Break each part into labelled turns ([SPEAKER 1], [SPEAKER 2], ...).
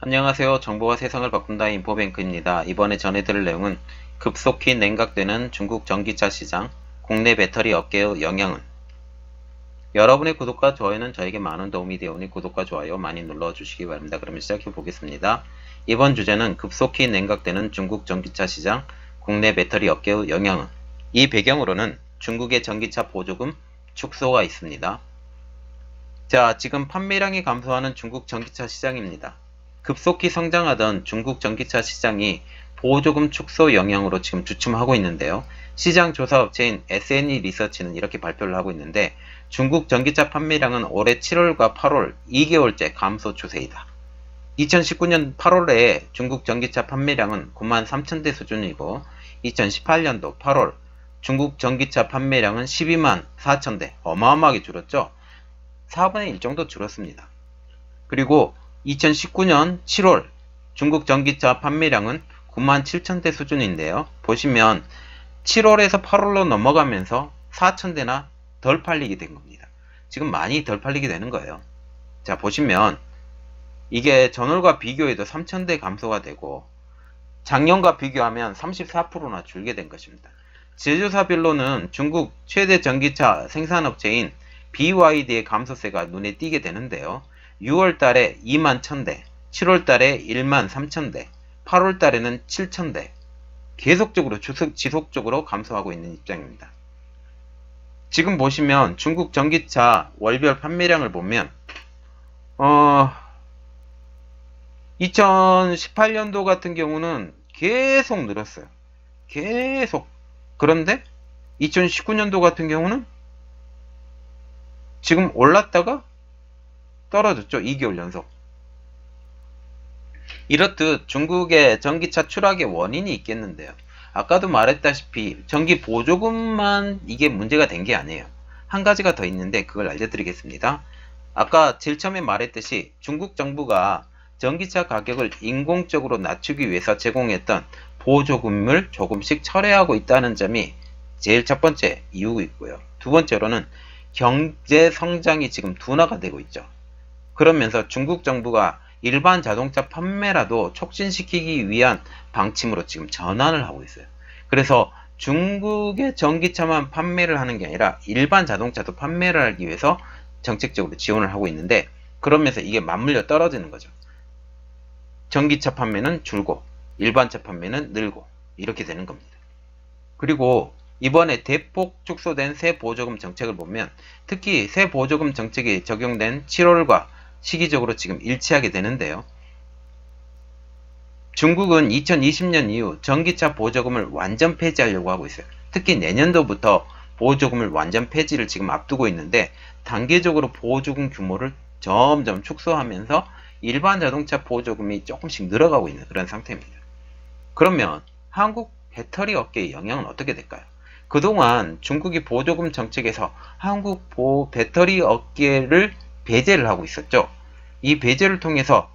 [SPEAKER 1] 안녕하세요. 정보가 세상을 바꾼다 인포뱅크입니다. 이번에 전해드릴 내용은 급속히 냉각되는 중국 전기차 시장, 국내 배터리 업계의 영향은? 여러분의 구독과 좋아요는 저에게 많은 도움이 되오니 구독과 좋아요 많이 눌러주시기 바랍니다. 그러면 시작해 보겠습니다. 이번 주제는 급속히 냉각되는 중국 전기차 시장, 국내 배터리 업계의 영향은? 이 배경으로는 중국의 전기차 보조금 축소가 있습니다. 자, 지금 판매량이 감소하는 중국 전기차 시장입니다. 급속히 성장하던 중국 전기차 시장이 보조금 축소 영향으로 지금 주춤하고 있는데요. 시장 조사 업체인 SNE 리서치는 이렇게 발표를 하고 있는데 중국 전기차 판매량은 올해 7월과 8월 2개월째 감소 추세이다. 2019년 8월에 중국 전기차 판매량은 9만 3천대 수준이고 2018년도 8월 중국 전기차 판매량은 12만 4천대, 어마어마하게 줄었죠. 4분의 1 정도 줄었습니다. 그리고 2019년 7월 중국 전기차 판매량은 9만 7천대 수준인데요. 보시면 7월에서 8월로 넘어가면서 4천대나 덜 팔리게 된 겁니다. 지금 많이 덜 팔리게 되는 거예요. 자, 보시면 이게 전월과 비교해도 3천대 감소가 되고 작년과 비교하면 34%나 줄게 된 것입니다. 제조사별로는 중국 최대 전기차 생산업체인 BYD의 감소세가 눈에 띄게 되는데요. 6월달에 2만 1000대, 7월달에 1만 3000대, 8월달에는 7000대 계속적으로 지속적으로 감소하고 있는 입장입니다. 지금 보시면 중국 전기차 월별 판매량을 보면 2018년도 같은 경우는 계속 늘었어요. 계속. 그런데 2019년도 같은 경우는 지금 올랐다가 떨어졌죠. 2개월 연속. 이렇듯 중국의 전기차 추락의 원인이 있겠는데요. 아까도 말했다시피 전기 보조금만 이게 문제가 된 게 아니에요. 한 가지가 더 있는데 그걸 알려드리겠습니다. 아까 제일 처음에 말했듯이 중국 정부가 전기차 가격을 인공적으로 낮추기 위해서 제공했던 보조금을 조금씩 철회하고 있다는 점이 제일 첫 번째 이유이고요. 두 번째로는 경제 성장이 지금 둔화가 되고 있죠. 그러면서 중국 정부가 일반 자동차 판매라도 촉진시키기 위한 방침으로 지금 전환을 하고 있어요. 그래서 중국의 전기차만 판매를 하는 게 아니라 일반 자동차도 판매를 하기 위해서 정책적으로 지원을 하고 있는데 그러면서 이게 맞물려 떨어지는 거죠. 전기차 판매는 줄고 일반차 판매는 늘고 이렇게 되는 겁니다. 그리고 이번에 대폭 축소된 새 보조금 정책을 보면 특히 새 보조금 정책이 적용된 7월과 시기적으로 지금 일치하게 되는데요. 중국은 2020년 이후 전기차 보조금을 완전 폐지하려고 하고 있어요. 특히 내년도부터 보조금을 완전 폐지를 지금 앞두고 있는데 단계적으로 보조금 규모를 점점 축소하면서 일반 자동차 보조금이 조금씩 늘어가고 있는 그런 상태입니다. 그러면 한국 배터리 업계의 영향은 어떻게 될까요? 그동안 중국이 보조금 정책에서 한국 배터리 업계를 배제를 하고 있었죠. 이 배제를 통해서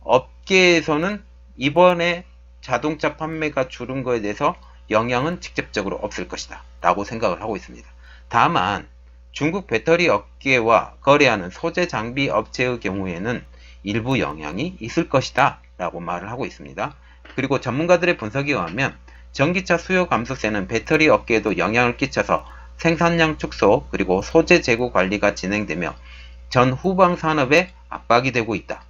[SPEAKER 1] 업계에서는 이번에 자동차 판매가 줄은 거에 대해서 영향은 직접적으로 없을 것이다 라고 생각을 하고 있습니다. 다만 중국 배터리 업계와 거래하는 소재 장비 업체의 경우에는 일부 영향이 있을 것이다 라고 말을 하고 있습니다. 그리고 전문가들의 분석에 의하면 전기차 수요 감소세는 배터리 업계에도 영향을 끼쳐서 생산량 축소 그리고 소재 재고 관리가 진행되며 전 후방 산업에 압박이 되고 있다.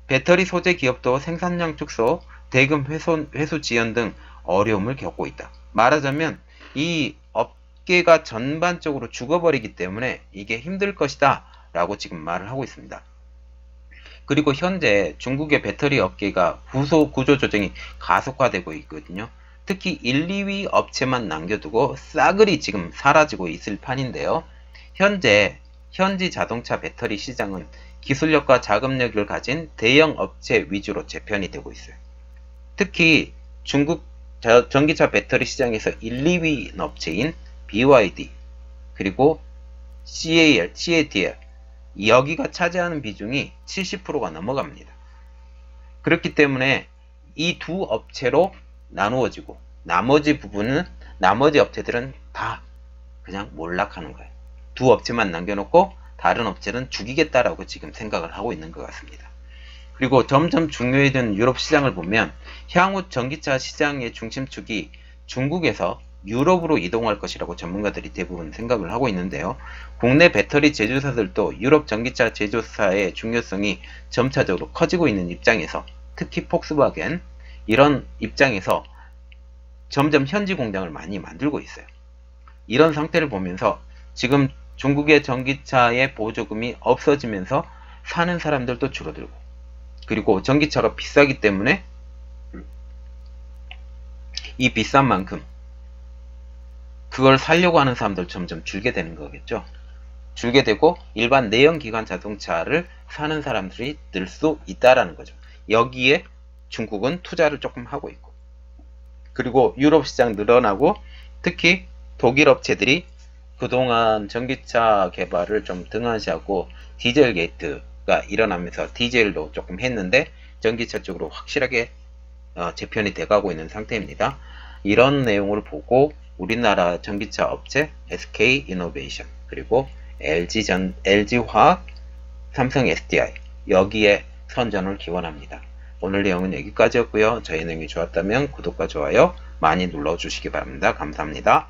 [SPEAKER 1] 배터리 소재 기업도 생산량 축소, 대금 회수 지연 등 어려움을 겪고 있다. 말하자면 이 업계가 전반적으로 죽어버리기 때문에 이게 힘들 것이다 라고 지금 말을 하고 있습니다. 그리고 현재 중국의 배터리 업계가 구조 조정이 가속화되고 있거든요. 특히 1, 2위 업체만 남겨두고 싸그리 지금 사라지고 있을 판인데요. 현지 자동차 배터리 시장은 기술력과 자금력을 가진 대형 업체 위주로 재편이 되고 있어요. 특히 중국 전기차 배터리 시장에서 1, 2위 업체인 BYD 그리고 CATL 여기가 차지하는 비중이 70%가 넘어갑니다. 그렇기 때문에 이 두 업체로 나누어지고 나머지 업체들은 다 그냥 몰락하는 거예요. 두 업체만 남겨놓고 다른 업체는 죽이겠다라고 지금 생각을 하고 있는 것 같습니다. 그리고 점점 중요해지는 유럽 시장을 보면 향후 전기차 시장의 중심축이 중국에서 유럽으로 이동할 것이라고 전문가들이 대부분 생각을 하고 있는데요. 국내 배터리 제조사들도 유럽 전기차 제조사의 중요성이 점차적으로 커지고 있는 입장에서, 특히 폭스바겐 이런 입장에서 점점 현지 공장을 많이 만들고 있어요. 이런 상태를 보면서 지금 중국의 전기차의 보조금이 없어지면서 사는 사람들도 줄어들고, 그리고 전기차가 비싸기 때문에 이 비싼 만큼 그걸 사려고 하는 사람들 점점 줄게 되는 거겠죠. 줄게 되고 일반 내연기관 자동차를 사는 사람들이 늘 수 있다라는 거죠. 여기에 중국은 투자를 조금 하고 있고, 그리고 유럽 시장 늘어나고, 특히 독일 업체들이 그동안 전기차 개발을 좀 등한시하고 디젤 게이트가 일어나면서 디젤도 조금 했는데 전기차 쪽으로 확실하게 재편이 돼가고 있는 상태입니다. 이런 내용을 보고 우리나라 전기차 업체 SK이노베이션, 그리고 LG화학, 삼성 SDI 여기에 선전을 기원합니다. 오늘 내용은 여기까지였고요. 저희 내용이 좋았다면 구독과 좋아요 많이 눌러주시기 바랍니다. 감사합니다.